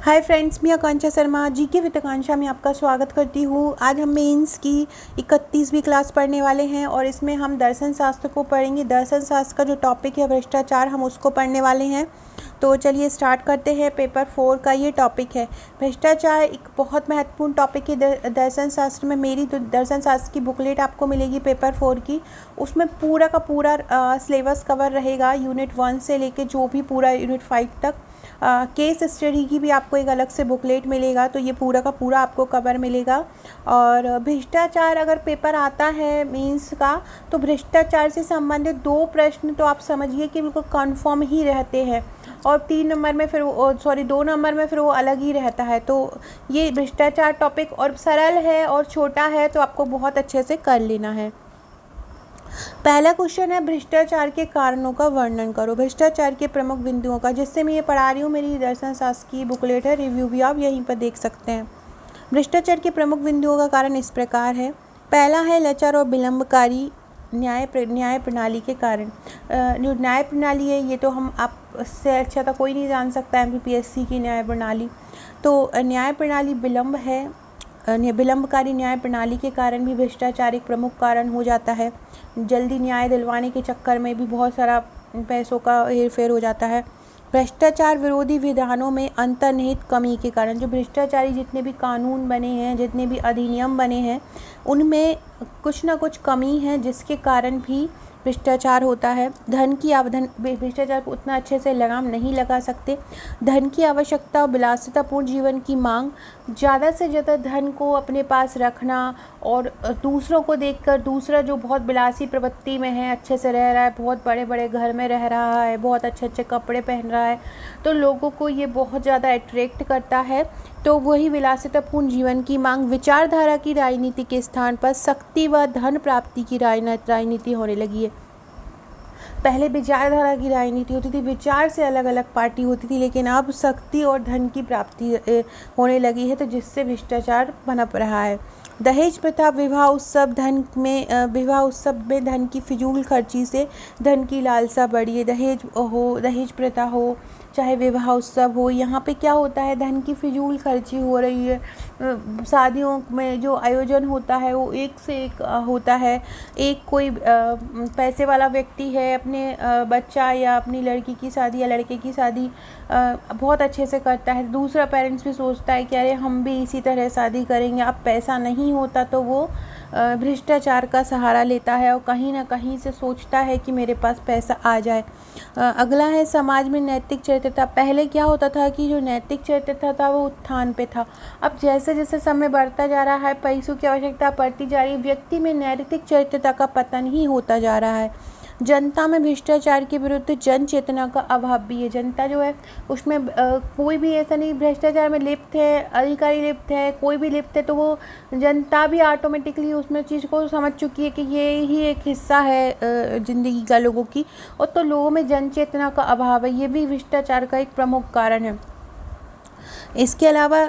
Hi friends, मैं आकांक्षा Sharma GK with आकांक्षा में आपका स्वागत करती हूँ। आज हम मेंस की 31वीं क्लास पढ़ने वाले हैं और इसमें हम दर्शन शास्त्र को पढ़ेंगे। दर्शन शास्त्र का जो टॉपिक है भ्रष्टाचार, हम उसको पढ़ने वाले हैं। तो चलिए स्टार्ट करते हैं। पेपर 4 का ये टॉपिक है। भ्रष्टाचार एक बहुत महत्वपूर्ण टॉपिक है दर्शन शास्त्र में। मेरी तो दर्शन शास्त्र की बुकलेट आपको मिलेगी पेपर 4 की। उसमें पूरा का पूरा सिलेबस कवर रहेगा, यूनिट 1 से लेके जो भी पूरा यूनिट 5 तक। केस स्टडी की भी आपको एक अलग से बुकलेट मिलेगा, तो ये पूरा का पूरा आपको कवर मिलेगा। और भ्रष्टाचार अगर पेपर आता है मेंस का, तो भ्रष्टाचार से संबंधित 2 प्रश्न तो आप समझिए कि बिल्कुल कन्फर्म ही रहते हैं, और 3 नंबर में फिर 2 नंबर में फिर वो अलग ही रहता है। तो ये भ्रष्टाचार टॉपिक और सरल है और छोटा है, तो आपको बहुत अच्छे से कर लेना है। पहला क्वेश्चन है, भ्रष्टाचार के कारणों का वर्णन करो। भ्रष्टाचार के प्रमुख बिंदुओं का, जिससे मैं ये पढ़ा रही हूँ, मेरी दर्शन शास्त्र की बुकलेट है, रिव्यू भी आप यहीं पर देख सकते हैं। भ्रष्टाचार के प्रमुख बिंदुओं का कारण इस प्रकार है। पहला है लचर और विलंबकारी न्याय प्रणाली के कारण। जो न्याय प्रणाली है, ये तो हम आपसे अच्छा तो कोई नहीं जान सकता एमपीपीएससी की न्याय प्रणाली। तो न्याय प्रणाली विलंब है। विलंबकारी न्याय प्रणाली के कारण भी भ्रष्टाचार एक प्रमुख कारण हो जाता है। जल्दी न्याय दिलवाने के चक्कर में भी बहुत सारा पैसों का हेरफेर हो जाता है। भ्रष्टाचार विरोधी विधानों में अंतर्निहित कमी के कारण, जो भ्रष्टाचारी जितने भी कानून बने हैं, जितने भी अधिनियम बने हैं, उनमें कुछ ना कुछ कमी है, जिसके कारण भी भ्रष्टाचार होता है। धन की भ्रष्टाचार को उतना अच्छे से लगाम नहीं लगा सकते। धन की आवश्यकता और विलासितापूर्ण जीवन की मांग, ज़्यादा से ज़्यादा धन को अपने पास रखना और दूसरों को देखकर, दूसरा जो बहुत विलासी प्रवृत्ति में है, अच्छे से रह रहा है, बहुत बड़े बड़े घर में रह रहा है, बहुत अच्छे अच्छे कपड़े पहन रहा है, तो लोगों को ये बहुत ज़्यादा अट्रैक्ट करता है। तो वही विलासितापूर्ण जीवन की मांग विचारधारा की राजनीति के स्थान पर शक्ति व धन प्राप्ति की राजनीति होने लगी है। पहले विचारधारा की राजनीति होती थी, विचार से अलग अलग पार्टी होती थी, लेकिन अब शक्ति और धन की प्राप्ति होने लगी है, तो जिससे भ्रष्टाचार पनप रहा है। दहेज प्रथा, विवाह उत्सव में धन की फिजूल खर्ची से धन की लालसा बढ़ी है। दहेज प्रथा हो, चाहे विवाह उत्सव हो, यहाँ पे क्या होता है, धन की फिजूल खर्ची हो रही है। शादियों में जो आयोजन होता है वो एक से एक होता है। एक कोई पैसे वाला व्यक्ति है, अपने बच्चा या अपनी लड़की की शादी या लड़के की शादी बहुत अच्छे से करता है। दूसरा पेरेंट्स भी सोचता है कि अरे हम भी इसी तरह शादी करेंगे। अब पैसा नहीं होता तो वो भ्रष्टाचार का सहारा लेता है और कहीं ना कहीं से सोचता है कि मेरे पास पैसा आ जाए। अगला है समाज में नैतिक चरित्रता। पहले क्या होता था कि जो नैतिक चरित्रता था वो उत्थान पे था। अब जैसे जैसे समय बढ़ता जा रहा है, पैसों की आवश्यकता बढ़ती जा रही है, व्यक्ति में नैतिक चरित्रता का पतन ही होता जा रहा है। जनता में भ्रष्टाचार के विरुद्ध जन चेतना का अभाव भी है। जनता जो है उसमें कोई भी ऐसा नहीं भ्रष्टाचार में लिप्त है, अधिकारी लिप्त है, कोई भी लिप्त है, तो वो जनता भी ऑटोमेटिकली उसमें चीज़ को समझ चुकी है कि ये ही एक हिस्सा है ज़िंदगी का लोगों की, और तो लोगों में जन चेतना का अभाव है। ये भी भ्रष्टाचार का एक प्रमुख कारण है। इसके अलावा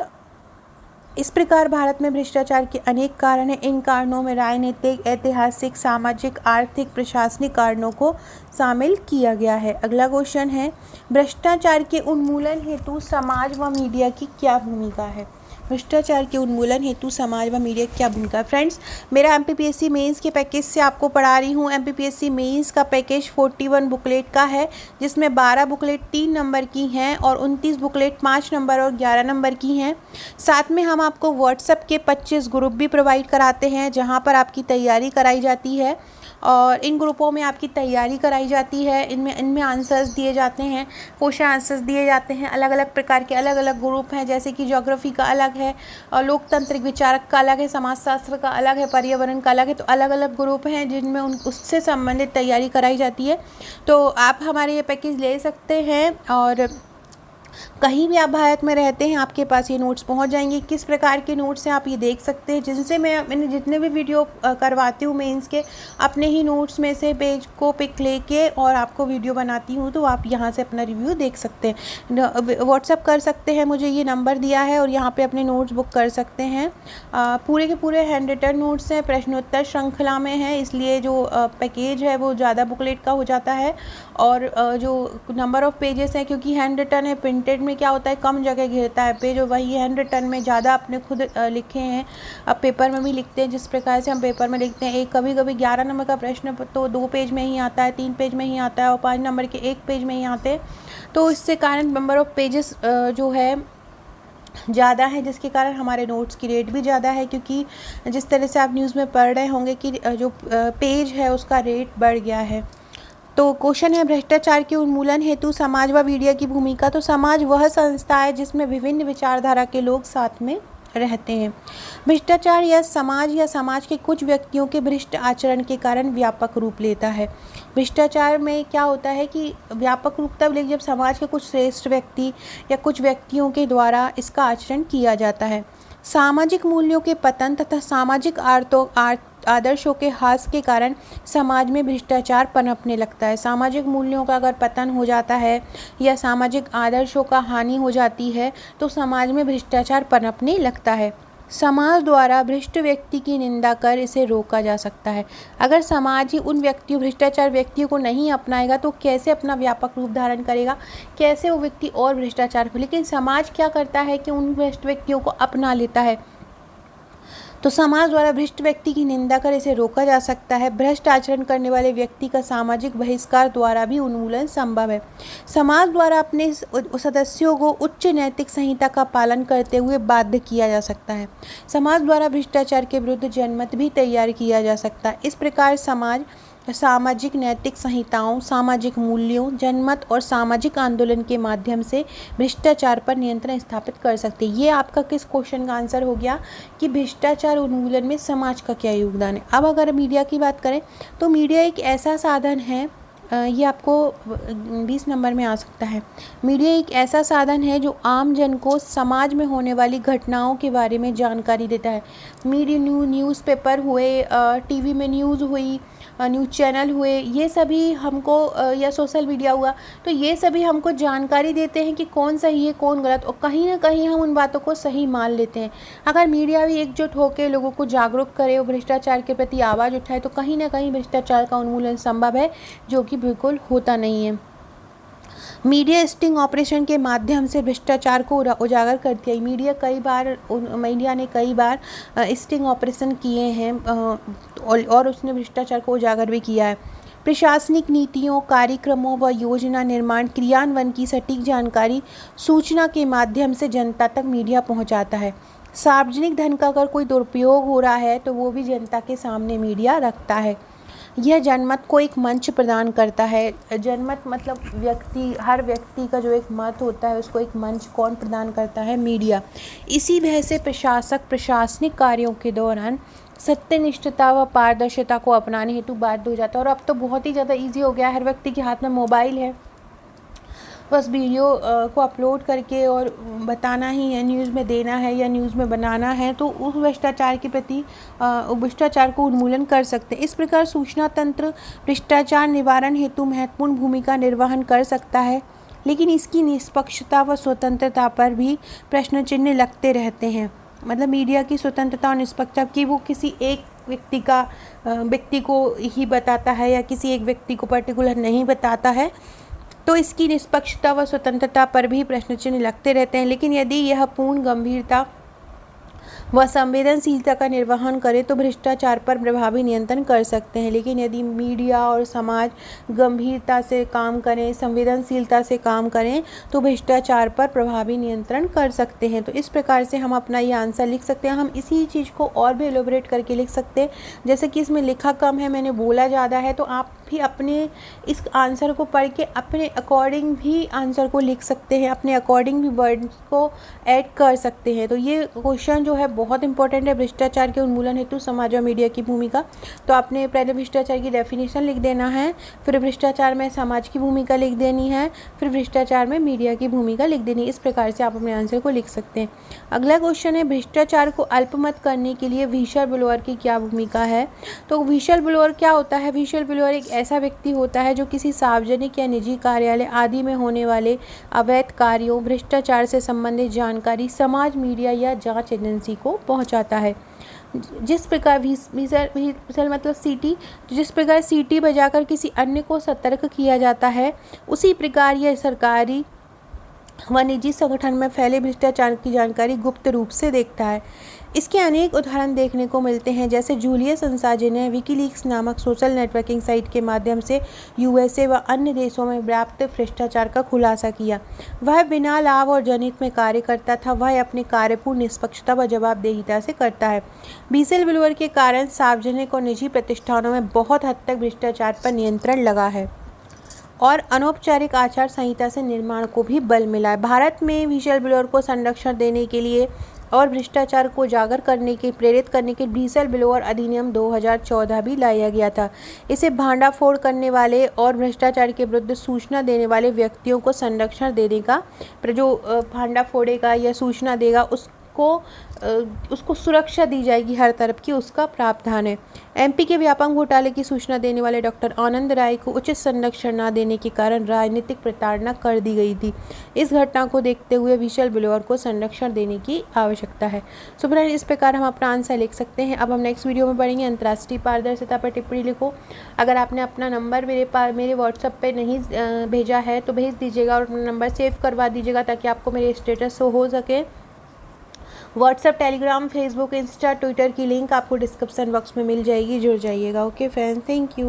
इस प्रकार भारत में भ्रष्टाचार के अनेक कारण हैं। इन कारणों में राजनीतिक, ऐतिहासिक, सामाजिक, आर्थिक, प्रशासनिक कारणों को शामिल किया गया है। अगला क्वेश्चन है, भ्रष्टाचार के उन्मूलन हेतु समाज व मीडिया की क्या भूमिका है। भ्रष्टाचार के उन्मूलन हेतु समाज व मीडिया की क्या भूमिका है। फ्रेंड्स, मेरा एमपीपीएससी मेंस के पैकेज से आपको पढ़ा रही हूँ। एमपीपीएससी मेंस का पैकेज 41 बुकलेट का है, जिसमें 12 बुकलेट 3 नंबर की हैं और 29 बुकलेट 5 नंबर और 11 नंबर की हैं। साथ में हम आपको व्हाट्सएप के 25 ग्रुप भी प्रोवाइड कराते हैं, जहाँ पर आपकी तैयारी कराई जाती है, और इन ग्रुपों में आपकी तैयारी कराई जाती है। इनमें आंसर्स दिए जाते हैं, क्वेश्चन आंसर्स दिए जाते हैं। अलग अलग प्रकार के अलग अलग ग्रुप हैं, जैसे कि ज्योग्राफी का अलग है, और लोकतांत्रिक विचारक का अलग है, समाजशास्त्र का अलग है, पर्यावरण का अलग है। तो अलग अलग ग्रुप हैं जिनमें उससे संबंधित तैयारी कराई जाती है। तो आप हमारे ये पैकेज ले सकते हैं, और कहीं भी आप भारत में रहते हैं आपके पास ये नोट्स पहुंच जाएंगे। किस प्रकार के नोट्स हैं आप ये देख सकते हैं, जिनसे मैंने जितने भी वीडियो करवाती हूँ मेंस के, अपने ही नोट्स में से पेज को पिक लेके और आपको वीडियो बनाती हूँ, तो आप यहाँ से अपना रिव्यू देख सकते हैं। व्हाट्सअप कर सकते हैं, मुझे ये नंबर दिया है, और यहाँ पर अपने नोट्स बुक कर सकते हैं। पूरे के पूरे हैंड रिटन नोट्स हैं, प्रश्नोत्तर श्रृंखला में है, इसलिए जो पैकेज है वो ज़्यादा बुकलेट का हो जाता है। और जो नंबर ऑफ़ पेजेस हैं, क्योंकि हैंड रिटन है, प्रिंटेड कंटेंट में क्या होता है, कम जगह घेरता है पेज, और वही हैंड रिटन में ज़्यादा अपने खुद लिखे हैं। अब पेपर में भी लिखते हैं जिस प्रकार से हम पेपर में लिखते हैं, एक कभी कभी 11 नंबर का प्रश्न तो 2 पेज में ही आता है, 3 पेज में ही आता है, और 5 नंबर के 1 पेज में ही आते हैं। तो इससे कारण नंबर ऑफ पेजेस जो है ज़्यादा है, जिसके कारण हमारे नोट्स की रेट भी ज़्यादा है, क्योंकि जिस तरह से आप न्यूज़ में पढ़ रहे होंगे कि जो पेज है उसका रेट बढ़ गया है। तो क्वेश्चन है, भ्रष्टाचार के उन्मूलन हेतु समाज व मीडिया की भूमिका। तो समाज वह संस्था है जिसमें विभिन्न विचारधारा के लोग साथ में रहते हैं। भ्रष्टाचार या समाज के कुछ व्यक्तियों के भ्रष्ट आचरण के कारण व्यापक रूप लेता है। भ्रष्टाचार में क्या होता है कि व्यापक रूप तब लेकिन जब समाज के कुछ श्रेष्ठ व्यक्ति या कुछ व्यक्तियों के द्वारा इसका आचरण किया जाता है। सामाजिक मूल्यों के पतन तथा सामाजिक आदर्शों के ह्रास के कारण समाज में भ्रष्टाचार पनपने लगता है। सामाजिक मूल्यों का अगर पतन हो जाता है या सामाजिक आदर्शों का हानि हो जाती है तो समाज में भ्रष्टाचार पनपने लगता है। समाज द्वारा भ्रष्ट व्यक्ति की निंदा कर इसे रोका जा सकता है। अगर समाज ही उन भ्रष्टाचार व्यक्तियों को नहीं अपनाएगा तो कैसे अपना व्यापक रूप धारण करेगा, कैसे वो व्यक्ति और भ्रष्टाचार को, लेकिन समाज क्या करता है कि उन भ्रष्ट व्यक्तियों को अपना लेता है। तो समाज द्वारा भ्रष्ट व्यक्ति की निंदा कर इसे रोका जा सकता है। भ्रष्ट आचरण करने वाले व्यक्ति का सामाजिक बहिष्कार द्वारा भी उन्मूलन संभव है। समाज द्वारा अपने सदस्यों को उच्च नैतिक संहिता का पालन करते हुए बाध्य किया जा सकता है। समाज द्वारा भ्रष्टाचार के विरुद्ध जनमत भी तैयार किया जा सकता है। इस प्रकार समाज सामाजिक नैतिक संहिताओं, सामाजिक मूल्यों, जनमत और सामाजिक आंदोलन के माध्यम से भ्रष्टाचार पर नियंत्रण स्थापित कर सकते हैं। ये आपका किस क्वेश्चन का आंसर हो गया कि भ्रष्टाचार उन्मूलन में समाज का क्या योगदान है। अब अगर मीडिया की बात करें तो मीडिया एक ऐसा साधन है, ये आपको 20 नंबर में आ सकता है। मीडिया एक ऐसा साधन है जो आम जन को समाज में होने वाली घटनाओं के बारे में जानकारी देता है। मीडिया न्यूज़पेपर हुए, टीवी में न्यूज़ हुई, न्यूज़ चैनल हुए, ये सभी हमको या सोशल मीडिया हुआ, तो ये सभी हमको जानकारी देते हैं कि कौन सही है कौन गलत, और कहीं ना कहीं हम उन बातों को सही मान लेते हैं। अगर मीडिया भी एकजुट होकर लोगों को जागरूक करे और भ्रष्टाचार के प्रति आवाज़ उठाए तो कहीं ना कहीं भ्रष्टाचार का उन्मूलन संभव है, जो कि बिल्कुल होता नहीं है। मीडिया स्टिंग ऑपरेशन के माध्यम से भ्रष्टाचार को उजागर करती है। मीडिया ने कई बार स्टिंग ऑपरेशन किए हैं और उसने भ्रष्टाचार को उजागर भी किया है। प्रशासनिक नीतियों, कार्यक्रमों व योजना निर्माण क्रियान्वयन की सटीक जानकारी सूचना के माध्यम से जनता तक मीडिया पहुंचाता है। सार्वजनिक धन का अगर कोई दुरुपयोग हो रहा है तो वो भी जनता के सामने मीडिया रखता है। यह जनमत को एक मंच प्रदान करता है। जनमत मतलब हर व्यक्ति का जो एक मत होता है उसको एक मंच कौन प्रदान करता है? मीडिया। इसी वजह से प्रशासनिक कार्यों के दौरान सत्यनिष्ठता व पारदर्शिता को अपनाने हेतु बाध्य हो जाता है। और अब तो बहुत ही ज़्यादा ईजी हो गया है, हर व्यक्ति के हाथ में मोबाइल है, बस वीडियो को अपलोड करके और बताना ही है, न्यूज़ में देना है या न्यूज़ में बनाना है, तो उस भ्रष्टाचार के प्रति भ्रष्टाचार को उन्मूलन कर सकते हैं। इस प्रकार सूचना तंत्र भ्रष्टाचार निवारण हेतु महत्वपूर्ण भूमिका निर्वहन कर सकता है, लेकिन इसकी निष्पक्षता व स्वतंत्रता पर भी प्रश्न चिन्ह लगते रहते हैं। मतलब मीडिया की स्वतंत्रता और निष्पक्षता कि वो किसी एक व्यक्ति को ही बताता है या किसी एक व्यक्ति को पर्टिकुलर नहीं बताता है, तो इसकी निष्पक्षता व स्वतंत्रता पर भी प्रश्न चिन्ह लगते रहते हैं। लेकिन यदि यह पूर्ण गंभीरता व संवेदनशीलता का निर्वहन करे तो भ्रष्टाचार पर प्रभावी नियंत्रण कर सकते हैं। लेकिन यदि मीडिया और समाज गंभीरता से काम करें, संवेदनशीलता से काम करें, तो भ्रष्टाचार पर प्रभावी नियंत्रण कर सकते हैं। तो इस प्रकार से हम अपना ये आंसर लिख सकते हैं। हम इसी चीज़ को और भी एलोबरेट करके लिख सकते हैं, जैसे कि इसमें लिखा कम है, मैंने बोला ज़्यादा है, तो आप भी अपने इस आंसर को पढ़ के अपने अकॉर्डिंग भी आंसर को लिख सकते हैं, अपने अकॉर्डिंग भी वर्ड्स को ऐड कर सकते हैं। तो ये क्वेश्चन जो है बहुत इंपॉर्टेंट है, भ्रष्टाचार के उन्मूलन हेतु समाज और मीडिया की भूमिका। तो आपने पहले भ्रष्टाचार की डेफिनेशन लिख देना है, फिर भ्रष्टाचार में समाज की भूमिका लिख देनी है, फिर भ्रष्टाचार में मीडिया की भूमिका लिख देनी है। इस प्रकार से आप अपने आंसर को लिख सकते हैं। अगला क्वेश्चन है, भ्रष्टाचार को अल्पमत करने के लिए व्हिसल ब्लोअर की क्या भूमिका है? तो व्हिसल ब्लोअर क्या होता है? व्हिसल ब्लोअर एक ऐसा व्यक्ति होता है जो किसी सार्वजनिक या निजी कार्यालय आदि में होने वाले अवैध कार्यों, भ्रष्टाचार से संबंधित जानकारी समाज, मीडिया या जांच एजेंसी को पहुंचाता है। जिस प्रकार व्हिसल मतलब सीटी, जिस प्रकार सीटी बजाकर किसी अन्य को सतर्क किया जाता है, उसी प्रकार यह सरकारी वह निजी संगठन में फैले भ्रष्टाचार की जानकारी गुप्त रूप से देखता है। इसके अनेक उदाहरण देखने को मिलते हैं, जैसे जूलियस असांजे ने विकीलीक्स नामक सोशल नेटवर्किंग साइट के माध्यम से यूएसए व अन्य देशों में व्याप्त भ्रष्टाचार का खुलासा किया। वह बिना लाभ और जनहित में कार्य करता था। वह अपने कार्य पूर्ण निष्पक्षता व जवाबदेहिता से करता है। व्हिसल ब्लोअर के कारण सार्वजनिक और निजी प्रतिष्ठानों में बहुत हद तक भ्रष्टाचार पर नियंत्रण लगा है और अनौपचारिक आचार संहिता से निर्माण को भी बल मिला है। भारत में व्हिसल ब्लोअर को संरक्षण देने के लिए और भ्रष्टाचार को उजागर करने के प्रेरित करने के व्हिसल ब्लोअर अधिनियम 2014 भी लाया गया था। इसे भांडाफोड़ करने वाले और भ्रष्टाचार के विरुद्ध सूचना देने वाले व्यक्तियों को संरक्षण देने का, जो भांडा फोड़ेगा या सूचना देगा उसको सुरक्षा दी जाएगी हर तरफ की, उसका प्रावधान है। एमपी के व्यापक घोटाले की सूचना देने वाले डॉक्टर आनंद राय को उचित संरक्षण न देने के कारण राजनीतिक प्रताड़ना कर दी गई थी। इस घटना को देखते हुए व्हिसल ब्लोअर को संरक्षण देने की आवश्यकता है। सो फ्रेंड्स, इस प्रकार हम अपना आंसर लिख सकते हैं। अब हम नेक्स्ट वीडियो में पढ़ेंगे अंतर्राष्ट्रीय पारदर्शिता पर टिप्पणी लिखो। अगर आपने अपना नंबर मेरे व्हाट्सएप पे नहीं भेजा है तो भेज दीजिएगा और अपना नंबर सेव करवा दीजिएगा ताकि आपको मेरे स्टेटस शो हो सके। WhatsApp, Telegram, Facebook, Insta, Twitter की लिंक आपको डिस्क्रिप्शन बॉक्स में मिल जाएगी, जुड़ जाइएगा। Okay friends, thank you.